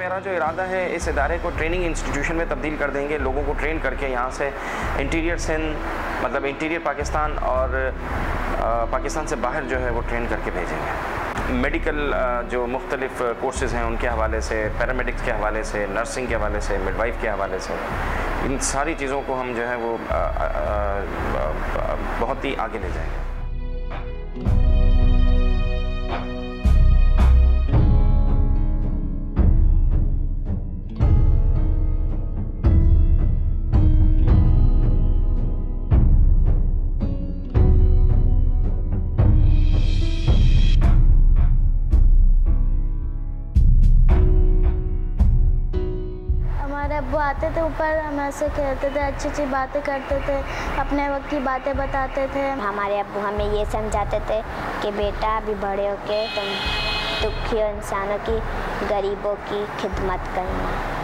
मेरा जो इरादा है, इस इदारे को ट्रेनिंग इंस्टीट्यूशन में तब्दील कर देंगे, लोगों को ट्रेन करके यहाँ से इंटीरियर सिंध, मतलब इंटीरियर पाकिस्तान और पाकिस्तान से बाहर जो है वो ट्रेन करके भेजेंगे। मेडिकल जो मुख्तलिफ कोर्सेज़ हैं उनके हवाले से, पैरामेडिक्स के हवाले से, नर्सिंग के हवाले से, मिडवाइफ के हवाले से, इन सारी चीज़ों को हम जो है वो बहुत ही आगे ले जाएंगे। वो आते थे ऊपर, हम ऐसे खेलते थे, अच्छी अच्छी बातें करते थे, अपने वक्त की बातें बताते थे। हमारे अब्बू हमें ये समझाते थे कि बेटा अभी बड़े होके तुम दुखी इंसानों की, गरीबों की खिदमत करना।